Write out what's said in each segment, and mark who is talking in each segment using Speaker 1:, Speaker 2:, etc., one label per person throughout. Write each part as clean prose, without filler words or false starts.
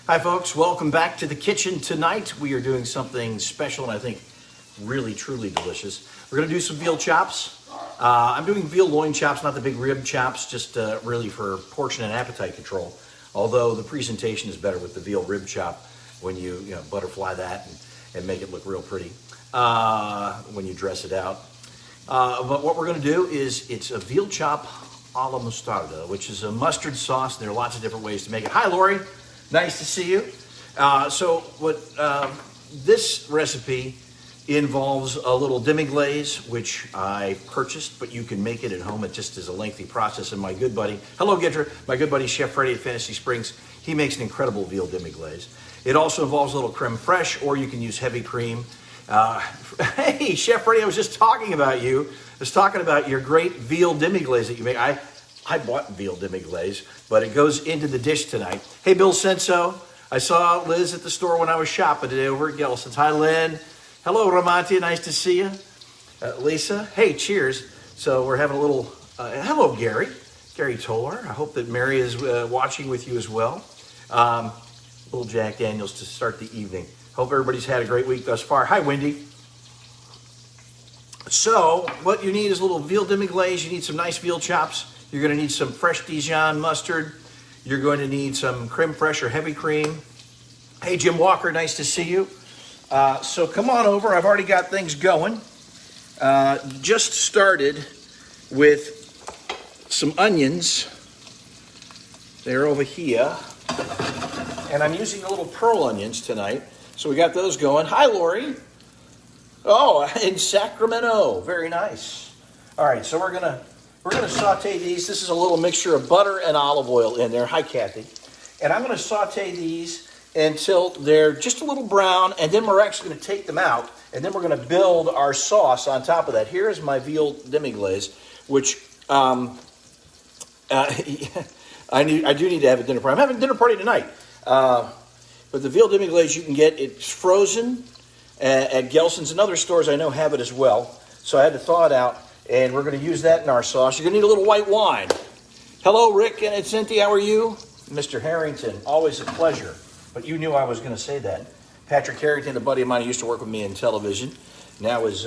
Speaker 1: Hi folks, welcome back to the kitchen. Tonight we are doing something special and I think really truly delicious. We're going to do some veal chops. I'm doing veal loin chops, not the big rib chops, just really for portion and appetite control. Although the presentation is better with the veal rib chop when you butterfly that and make it look real pretty when you dress it out. But what we're going to do is it's a veal chop alla Mustarda, which is a mustard sauce. There are lots of different ways to make it. Hi Lori, nice to see you. So what this recipe involves a little demi-glaze, which I purchased, but you can make it at home. It just is a lengthy process. And my good buddy, hello Gidra, my good buddy Chef Freddie at Fantasy Springs, he makes an incredible veal demi-glaze. It also involves a little crème fraiche, or you can use heavy cream. Hey Chef Freddie, I was just talking about you. I was talking about your great veal demi-glaze that you make. I bought veal demi-glaze, but it goes into the dish tonight. Hey Bill Senso, I saw Liz at the store when I was shopping today over at Gelson's. Hi Lynn. Hello Ramantia, nice to see you. Lisa, hey, cheers. So we're having a little, hello Gary Toller. I hope that Mary is watching with you as well. Little Jack Daniels to start the evening. Hope everybody's had a great week thus far. Hi Wendy. So what you need is a little veal demi-glaze. You need some nice veal chops. You're going to need some fresh Dijon mustard. You're going to need some crème fraiche or heavy cream. Hey Jim Walker, nice to see you. So come on over. I've already got things going. Just started with some onions. They're over here. And I'm using the little pearl onions tonight. So we got those going. Hi, Lori. Oh, in Sacramento. Very nice. All right, so we're gonna saute these. This is a little mixture of butter and olive oil in there. Hi, Kathy. And I'm gonna saute these until they're just a little brown, and then we're actually going to take them out, and then we're going to build our sauce on top of that. Here is my veal demi-glaze, which I do need to have a dinner party. I'm having a dinner party tonight. But the veal demi-glaze you can get, it's frozen at Gelson's and other stores I know have it as well. So I had to thaw it out, and we're going to use that in our sauce. You're going to need a little white wine. Hello, Rick and Cynthia, how are you? Mr. Harrington, always a pleasure. But you knew I was going to say that. Patrick Harrington, a buddy of mine who used to work with me in television, now is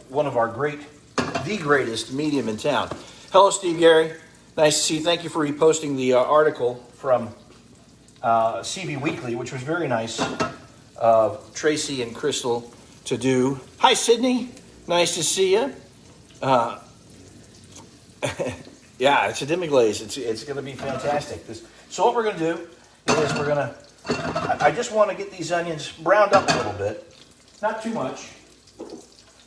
Speaker 1: one of our the greatest medium in town. Hello, Steve Gary. Nice to see you. Thank you for reposting the article from CV Weekly, which was very nice of Tracy and Crystal to do. Hi, Sydney. Nice to see you. Yeah, it's a demi-glaze. It's going to be fantastic. So what we're going to do is I just want to get these onions browned up a little bit. Not too much.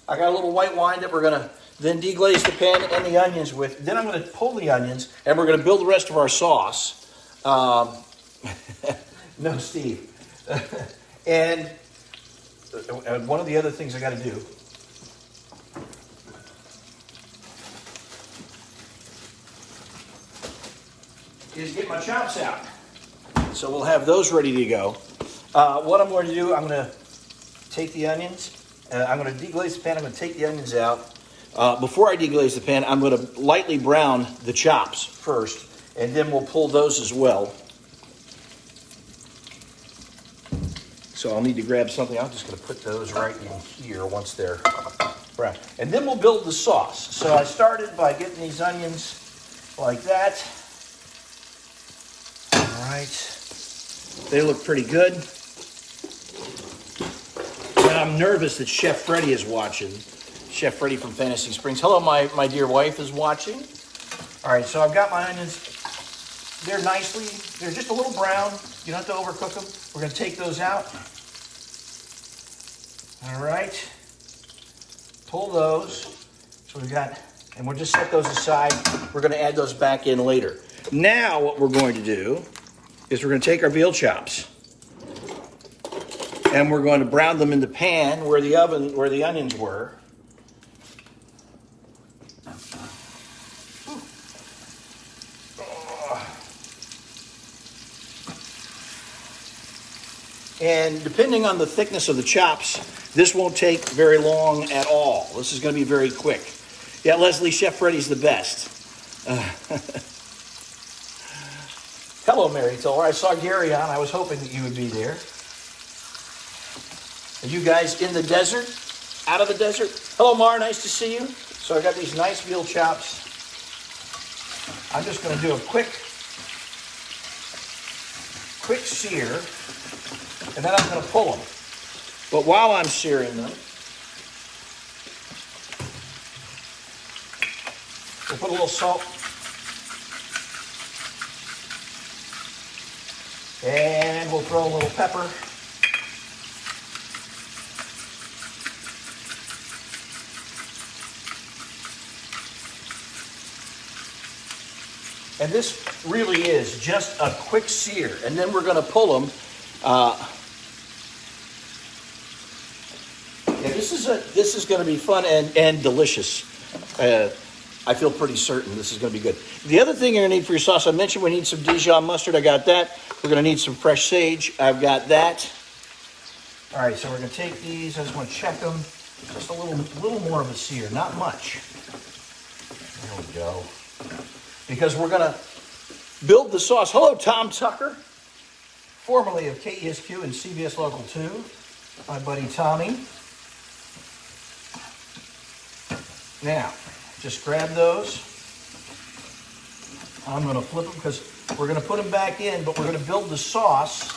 Speaker 1: I got a little white wine that we're going to then deglaze the pan and the onions with. Then I'm going to pull the onions and we're going to build the rest of our sauce. No, Steve. And one of the other things I got to do is get my chops out. So we'll have those ready to go. What I'm going to do, I'm going to take the onions, I'm going to deglaze the pan, I'm going to take the onions out. Before I deglaze the pan, I'm going to lightly brown the chops first, and then we'll pull those as well. So I'll need to grab something. I'm just going to put those right in here once they're brown. And then we'll build the sauce. So I started by getting these onions like that. All right. They look pretty good. And I'm nervous that Chef Freddie is watching. Chef Freddie from Fantasy Springs. Hello, my dear wife is watching. All right, so I've got my onions. They're just a little brown. You don't have to overcook them. We're going to take those out. All right. Pull those. So we've got, and we'll just set those aside. We're going to add those back in later. Now what we're going to do is we're going to take our veal chops and we're going to brown them in the pan where the onions were. And depending on the thickness of the chops, this won't take very long at all. This is going to be very quick. Yeah, Leslie, Chef Freddy's the best. Hello, Mary Toller. I saw Gary on. I was hoping that you would be there. Are you guys in the desert? Out of the desert? Hello, Mar. Nice to see you. So I got these nice veal chops. I'm just going to do a quick sear, and then I'm going to pull them. But while I'm searing them, we'll put a little salt. And we'll throw a little pepper. And this really is just a quick sear. And then we're going to pull them. Yeah, this is going to be fun and delicious. I feel pretty certain this is going to be good. The other thing you're going to need for your sauce, I mentioned we need some Dijon mustard. I got that. We're going to need some fresh sage. I've got that. All right, so we're going to take these. I just want to check them. Just a little more of a sear, not much. There we go. Because we're going to build the sauce. Hello, Tom Tucker, formerly of KESQ and CBS Local 2. My buddy Tommy. Now, just grab those. I'm going to flip them because we're going to put them back in, but we're going to build the sauce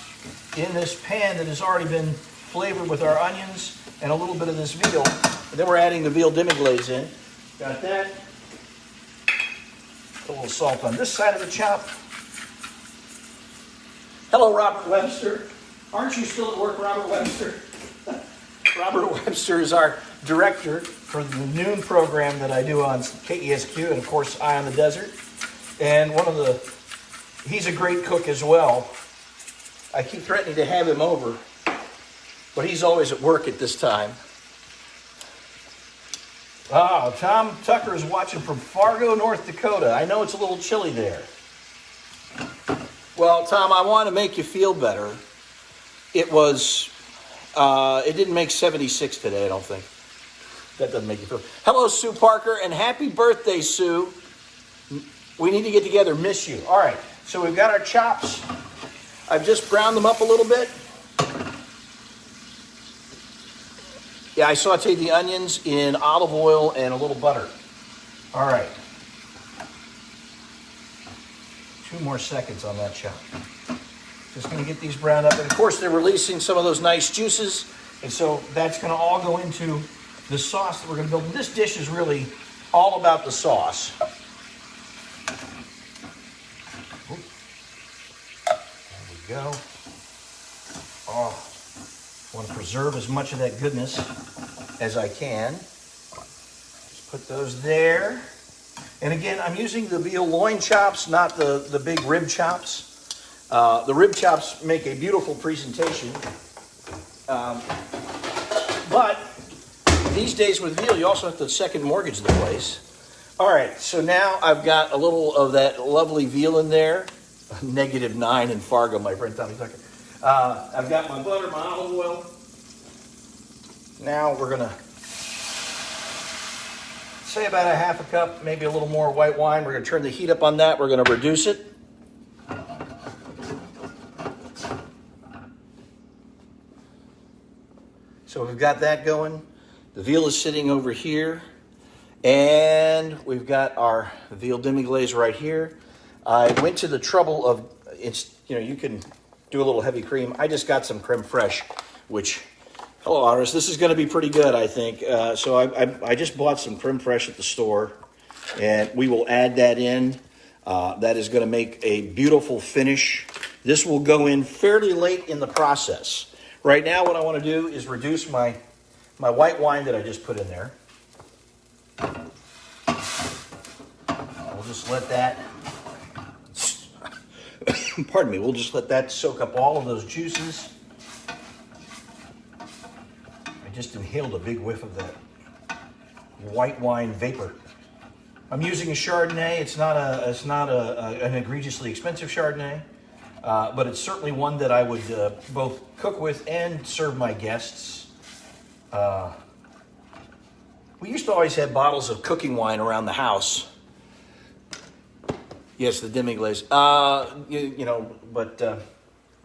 Speaker 1: in this pan that has already been flavored with our onions and a little bit of this veal. And then we're adding the veal demi-glaze in. Got that. Put a little salt on this side of the chop. Hello, Robert Webster. Aren't you still at work, Robert Webster? Robert Webster is our director for the noon program that I do on KESQ and, of course, Eye on the Desert. And he's a great cook as well. I keep threatening to have him over, but he's always at work at this time. Oh, Tom Tucker is watching from Fargo, North Dakota. I know it's a little chilly there. Well, Tom, I want to make you feel better. It didn't make 76 today, I don't think. That doesn't make you feel. Hello, Sue Parker, and happy birthday, Sue. We need to get together. Miss you. All right, so we've got our chops. I've just browned them up a little bit. Yeah, I sauteed the onions in olive oil and a little butter. All right. 2 more seconds on that chop. Just going to get these browned up. And of course, they're releasing some of those nice juices. And so that's going to all go into the sauce that we're going to build. And this dish is really all about the sauce. Oop. There we go. Oh. I want to preserve as much of that goodness as I can. Just put those there. And again, I'm using the veal loin chops, not the big rib chops. The rib chops make a beautiful presentation. But these days with veal, you also have to second mortgage the place. All right, so now I've got a little of that lovely veal in there. -9 in Fargo, my friend Tommy Tucker. I've got my butter, my olive oil. Now we're going to say about a half a cup, maybe a little more white wine. We're going to turn the heat up on that. We're going to reduce it. So we've got that going. The veal is sitting over here. And we've got our veal demi-glaze right here. I went to the trouble of, you can do a little heavy cream. I just got some crème fraiche, which, hello, Iris, this is going to be pretty good, I think. So I just bought some crème fraiche at the store, and we will add that in. That is going to make a beautiful finish. This will go in fairly late in the process. Right now, what I want to do is reduce my white wine that I just put in there. We'll just let that, pardon me, we'll just let that soak up all of those juices. I just inhaled a big whiff of that white wine vapor. I'm using a Chardonnay. It's not an egregiously expensive Chardonnay, but it's certainly one that I would both cook with and serve my guests. We used to always have bottles of cooking wine around the house. Yes, the demi-glace. But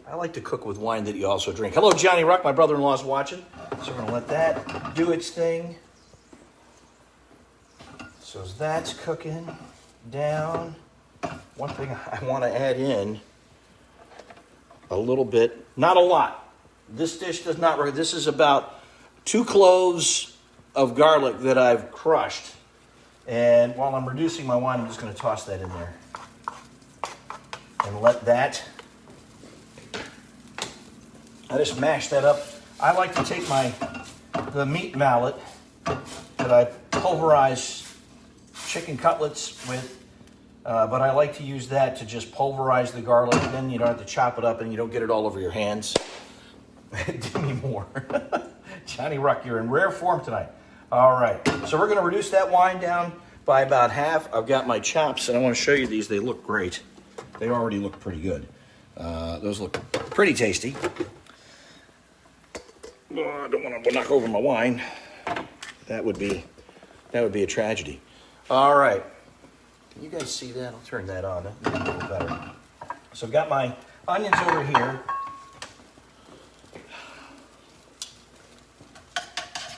Speaker 1: I like to cook with wine that you also drink. Hello, Johnny Ruck. My brother-in-law's watching. So we're going to let that do its thing. So as that's cooking down, one thing I want to add in a little bit, not a lot. This dish does not work. This is about 2 cloves of garlic that I've crushed. And while I'm reducing my wine, I'm just going to toss that in there. And let that, I just mash that up. I like to take the meat mallet that I pulverize chicken cutlets with, but I like to use that to just pulverize the garlic. Then you don't have to chop it up and you don't get it all over your hands. Demi Moore. Johnny Ruck, you're in rare form tonight. All right, so we're going to reduce that wine down by about half. I've got my chops, and I want to show you these. They look great. They already look pretty good. Those look pretty tasty. Oh, I don't want to knock over my wine. That would be a tragedy. All right. Can you guys see that? I'll turn that on. That'll be a little better. So I've got my onions over here.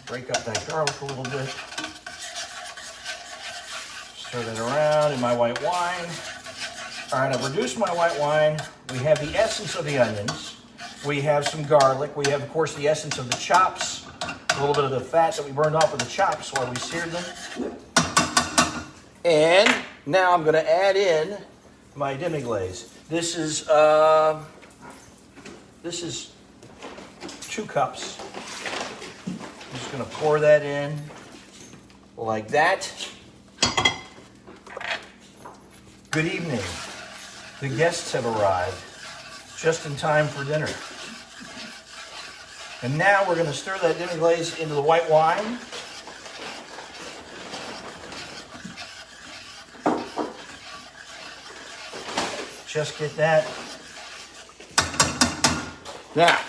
Speaker 1: Break up that garlic a little bit. Stir that around in my white wine. All right, I've reduced my white wine. We have the essence of the onions. We have some garlic. We have, of course, the essence of the chops. A little bit of the fat that we burned off of the chops while we seared them. And now I'm going to add in my demi-glaze. This is 2 cups. I'm just going to pour that in like that. Good evening. The guests have arrived just in time for dinner. And now we're going to stir that demi-glaze into the white wine. Just get that. Now,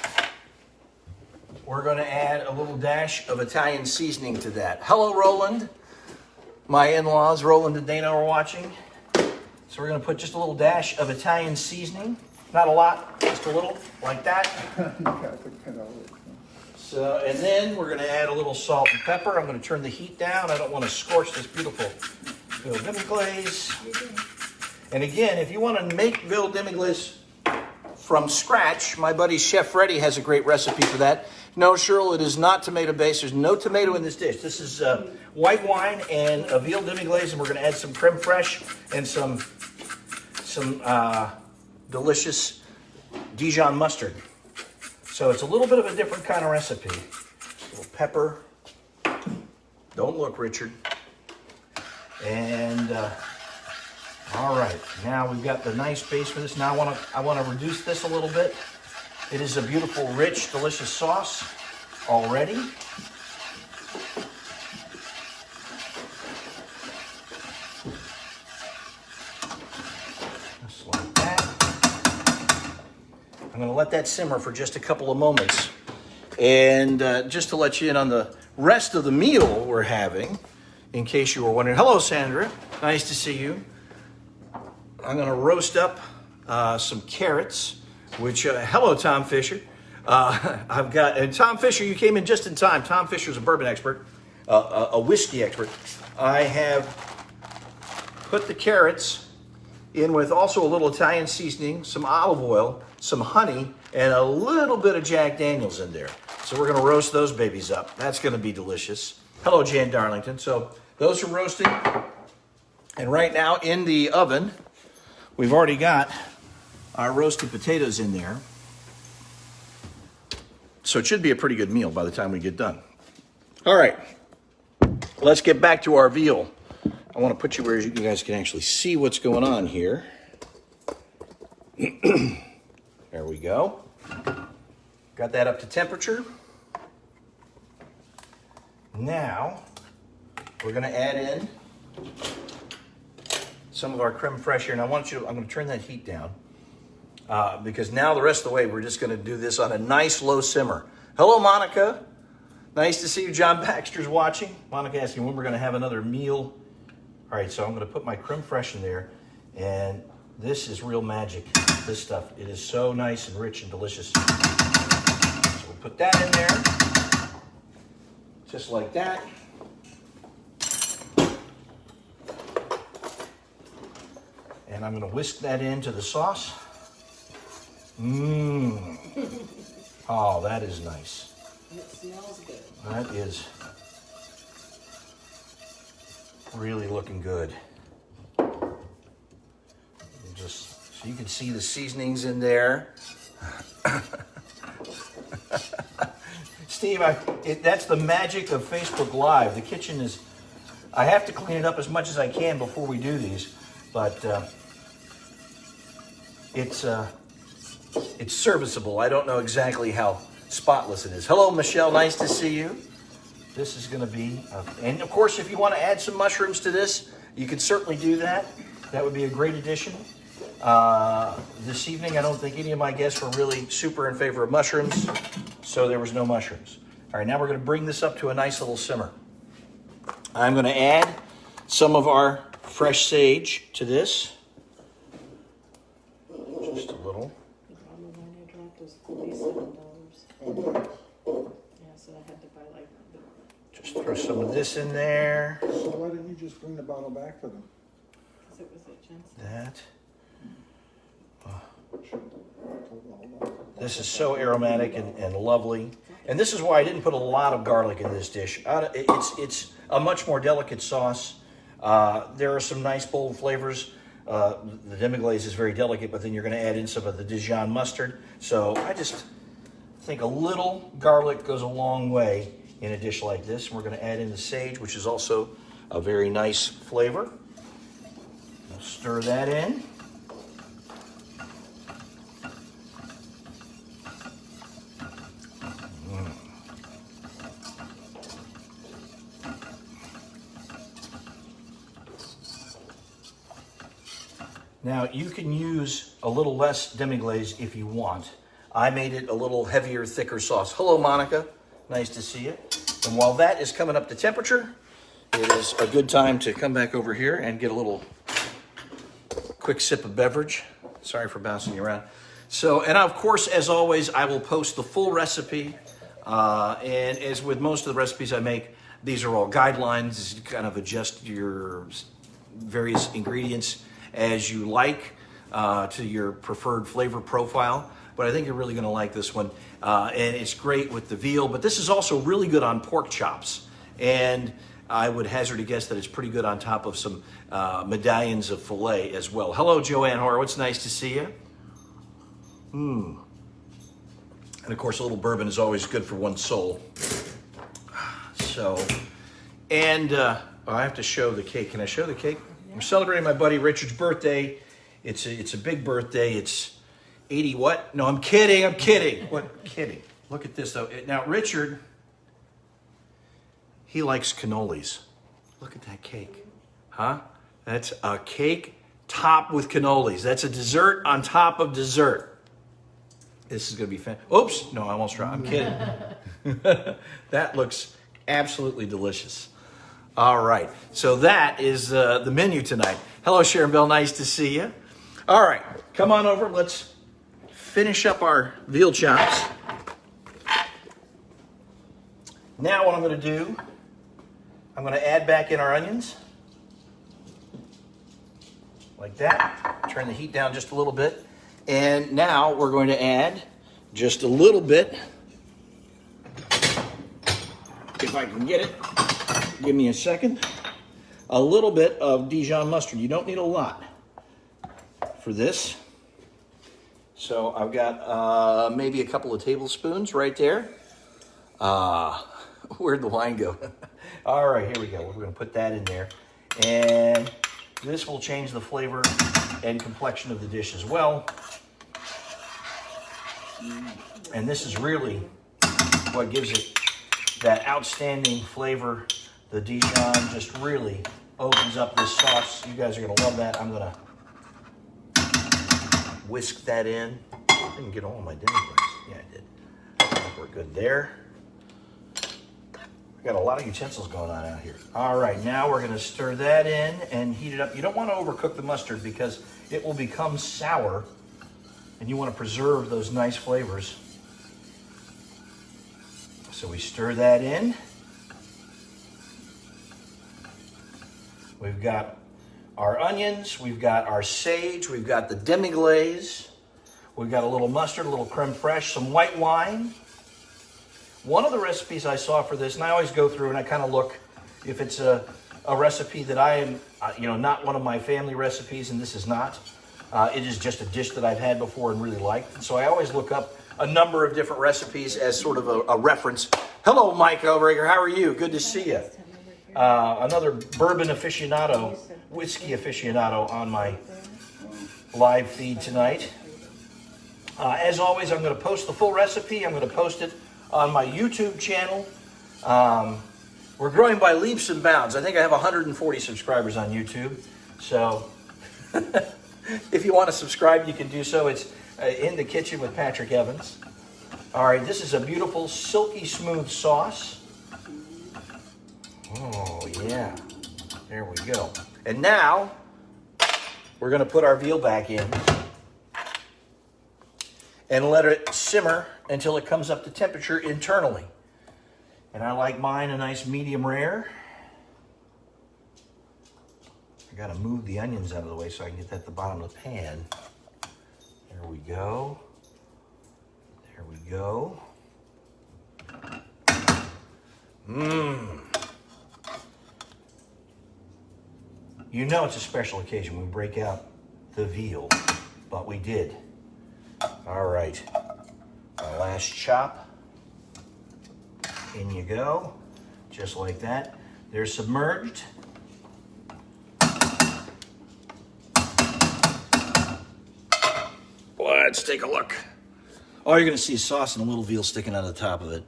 Speaker 1: we're going to add a little dash of Italian seasoning to that. Hello, Roland. My in-laws, Roland and Dana, are watching. So we're going to put just a little dash of Italian seasoning. Not a lot, just a little, like that. So, and then we're going to add a little salt and pepper. I'm going to turn the heat down. I don't want to scorch this beautiful veal demi-glace. And again, if you want to make veal demi-glace from scratch, my buddy Chef Freddy has a great recipe for that. No, Cheryl, it is not tomato-based. There's no tomato in this dish. This is white wine and a veal demi-glaze, and we're going to add some crème fraiche and some delicious Dijon mustard. So it's a little bit of a different kind of recipe. A little pepper. Don't look, Richard. And all right, now we've got the nice base for this. Now I want to reduce this a little bit. It is a beautiful, rich, delicious sauce already. Just like that. I'm going to let that simmer for just a couple of moments. And just to let you in on the rest of the meal we're having, in case you were wondering. Hello, Sandra. Nice to see you. I'm going to roast up some carrots, which, hello, Tom Fisher. And Tom Fisher, you came in just in time. Tom Fisher's a bourbon expert, a whiskey expert. I have put the carrots in with also a little Italian seasoning, some olive oil, some honey, and a little bit of Jack Daniels in there. So we're going to roast those babies up. That's going to be delicious. Hello, Jan Darlington. So those are roasting. And right now in the oven, we've already got our roasted potatoes in there. So it should be a pretty good meal by the time we get done. All right, let's get back to our veal. I want to put you where you guys can actually see what's going on here. There we go. Got that up to temperature. Now, we're going to add in some of our crème fraiche here. And I'm going to turn that heat down because now the rest of the way, we're just going to do this on a nice low simmer. Hello, Monica. Nice to see you. John Baxter's watching. Monica asking when we're going to have another meal. All right, so I'm going to put my crème fraiche in there. And this is real magic, this stuff. It is so nice and rich and delicious. So we'll put that in there, just like that. And I'm gonna whisk that into the sauce. Mmm. Oh, that is nice.
Speaker 2: It smells good.
Speaker 1: That is really looking good. Just so you can see the seasonings in there. Steve, that's the magic of Facebook Live. The kitchen is, I have to clean it up as much as I can before we do these, but it's serviceable. I don't know exactly how spotless it is. Hello, Michelle. Nice to see you. This is going to be, and of course, if you want to add some mushrooms to this, you can certainly do that. That would be a great addition. This evening, I don't think any of my guests were really super in favor of mushrooms, so there was no mushrooms. All right, now we're going to bring this up to a nice little simmer. I'm going to add some of our fresh sage to this. Just a little.
Speaker 2: The bottom line I dropped was $47. Yeah, so I had to buy like.
Speaker 1: Just throw some of this in there.
Speaker 3: So why didn't you just bring the bottle back for them?
Speaker 2: Because it was at Jensen's.
Speaker 1: That. This is so aromatic and lovely. And this is why I didn't put a lot of garlic in this dish. It's a much more delicate sauce. There are some nice bold flavors. The demi-glace is very delicate, but then you're going to add in some of the Dijon mustard. So I just think a little garlic goes a long way in a dish like this. We're going to add in the sage, which is also a very nice flavor. We'll stir that in. Now, you can use a little less demi-glaze if you want. I made it a little heavier, thicker sauce. Hello, Monica. Nice to see you. And while that is coming up to temperature, it is a good time to come back over here and get a little quick sip of beverage. Sorry for bouncing you around. So, and of course, as always, I will post the full recipe. And as with most of the recipes I make, these are all guidelines. You kind of adjust your various ingredients as you like to your preferred flavor profile. But I think you're really going to like this one. And it's great with the veal, but this is also really good on pork chops. And I would hazard a guess that it's pretty good on top of some medallions of filet as well. Hello, Joanne Horowitz. Nice to see you. And of course, a little bourbon is always good for one's soul. So, and I have to show the cake. Can I show the cake? We're celebrating my buddy Richard's birthday. It's a big birthday. It's 80 what? No, I'm kidding. What? Kidding. Look at this though. Now Richard, he likes cannolis. Look at that cake. Huh? That's a cake topped with cannolis. That's a dessert on top of dessert. This is going to be fun. Oops. No, I almost tried. I'm kidding. That looks absolutely delicious. All right, so that is the menu tonight. Hello, Sharon Bell, nice to see you. All right, come on over. Let's finish up our veal chops. Now what I'm going to do, I'm going to add back in our onions. Like that. Turn the heat down just a little bit. And now we're going to add just a little bit, if I can get it. Give me a second. A little bit of Dijon mustard. You don't need a lot for this. So I've got maybe a couple of tablespoons right there. Where'd the wine go? All right, here we go. We're going to put that in there. And this will change the flavor and complexion of the dish as well. And this is really what gives it that outstanding flavor. The Dijon just really opens up this sauce. You guys are going to love that. I'm going to whisk that in. I didn't get all of my demi-glace. Yeah, I did. I think we're good there. We got a lot of utensils going on out here. All right, now we're gonna stir that in and heat it up. You don't wanna overcook the mustard because it will become sour and you wanna preserve those nice flavors. So we stir that in. We've got our onions, we've got our sage, we've got the demi-glace, we've got a little mustard, a little crème fraiche, some white wine. One of the recipes I saw for this, and I always go through and I kind of look if it's a recipe that I am, not one of my family recipes, and this is not. It is just a dish that I've had before and really liked. So I always look up a number of different recipes as sort of a reference. Hello, Mike Elrager. How are you? Good to see you. Another bourbon aficionado, whiskey aficionado on my live feed tonight. As always, I'm going to post the full recipe. I'm going to post it on my YouTube channel. We're growing by leaps and bounds. I think I have 140 subscribers on YouTube. So if you want to subscribe, you can do so. It's In the Kitchen with Patrick Evans. All right, this is a beautiful, silky smooth sauce. Oh, yeah. There we go. And now we're going to put our veal back in and let it simmer until it comes up to temperature internally. And I like mine a nice medium rare. I gotta move the onions out of the way so I can get that at the bottom of the pan. There we go. There we go. You know it's a special occasion when we break out the veal, but we did. All right, our last chop. In you go, just like that. They're submerged. Let's take a look. Oh, you're gonna see sauce and a little veal sticking out of the top of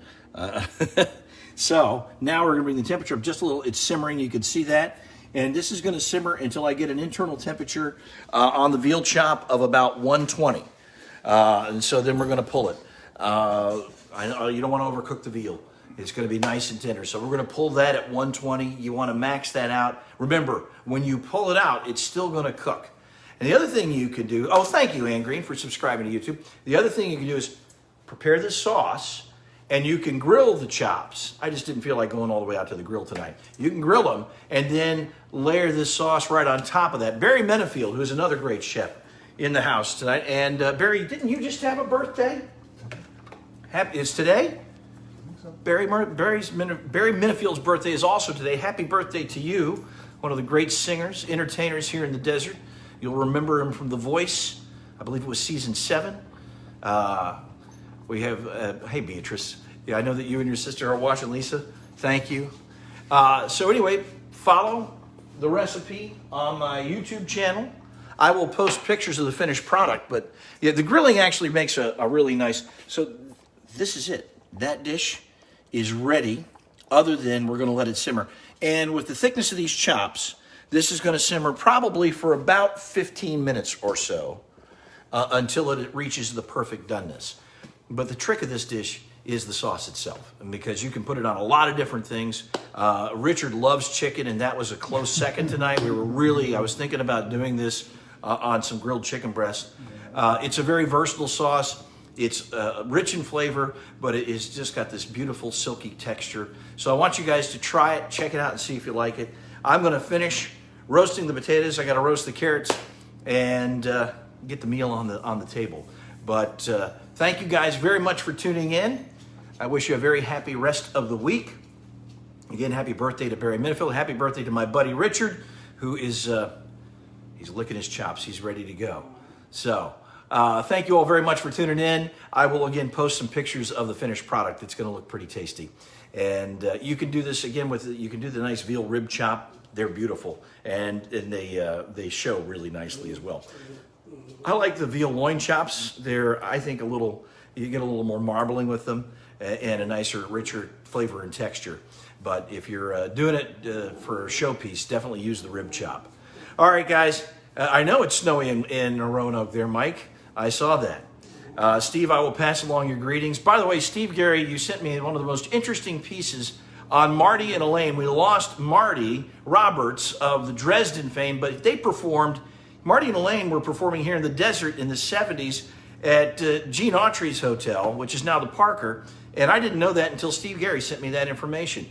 Speaker 1: it. So now we're gonna bring the temperature up just a little. It's simmering, you can see that. And this is gonna simmer until I get an internal temperature on the veal chop of about 120. And so then we're going to pull it. I know you don't want to overcook the veal. It's going to be nice and tender. So we're going to pull that at 120. You want to max that out. Remember, when you pull it out, it's still going to cook. And the other thing you can do, oh, thank you, Ann Green, for subscribing to YouTube. The other thing you can do is prepare this sauce, and you can grill the chops. I just didn't feel like going all the way out to the grill tonight. You can grill them, and then layer this sauce right on top of that. Barry Menefield, who's another great chef, in the house tonight. And Barry, didn't you just have a birthday? Is today? Barry Menefield's birthday is also today. Happy birthday to you. One of the great singers, entertainers here in the desert. You'll remember him from The Voice. I believe it was season 7. We have, hey Beatrice. Yeah, I know that you and your sister are watching, Lisa. Thank you. So anyway, follow the recipe on my YouTube channel. I will post pictures of the finished product, but yeah, the grilling actually makes a really nice, so this is it. That dish is ready, other than we're gonna let it simmer. And with the thickness of these chops, this is gonna simmer probably for about 15 minutes or so until it reaches the perfect doneness. But the trick of this dish is the sauce itself, and because you can put it on a lot of different things. Richard loves chicken, and that was a close second tonight. I was thinking about doing this on some grilled chicken breast. It's a very versatile sauce. It's rich in flavor, but it is just got this beautiful silky texture. So I want you guys to try it, check it out, and see if you like it. I'm gonna finish roasting the potatoes. I gotta roast the carrots and get the meal on the table. But thank you guys very much for tuning in. I wish you a very happy rest of the week. Again, happy birthday to Barry Menefield. Happy birthday to my buddy Richard, who is he's licking his chops. He's ready to go. So thank you all very much for tuning in. I will again post some pictures of the finished product. It's going to look pretty tasty. And you can do this again you can do the nice veal rib chop. They're beautiful, and they show really nicely as well. I like the veal loin chops. They're, I think, you get a little more marbling with them and a nicer, richer flavor and texture. But if you're doing it for a showpiece, definitely use the rib chop. All right, guys. I know it's snowy in Roanoke there, Mike. I saw that. Steve, I will pass along your greetings. By the way, Steve Gary, you sent me one of the most interesting pieces on Marty and Elaine. We lost Marty Roberts of the Dresden fame, but they performed, Marty and Elaine were performing here in the desert in the 70s at Gene Autry's hotel, which is now the Parker. And I didn't know that until Steve Gary sent me that information.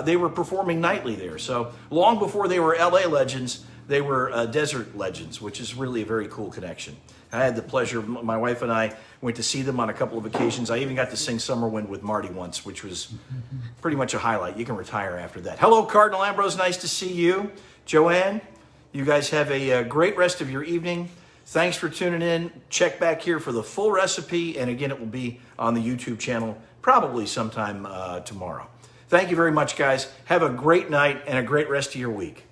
Speaker 1: They were performing nightly there. So long before they were LA legends, they were desert legends, which is really a very cool connection. I had the pleasure, my wife and I went to see them on a couple of occasions. I even got to sing Summer Wind with Marty once, which was pretty much a highlight. You can retire after that. Hello, Cardinal Ambrose. Nice to see you. Joanne, you guys have a great rest of your evening. Thanks for tuning in. Check back here for the full recipe. And again, it will be on the YouTube channel probably sometime tomorrow. Thank you very much, guys. Have a great night and a great rest of your week.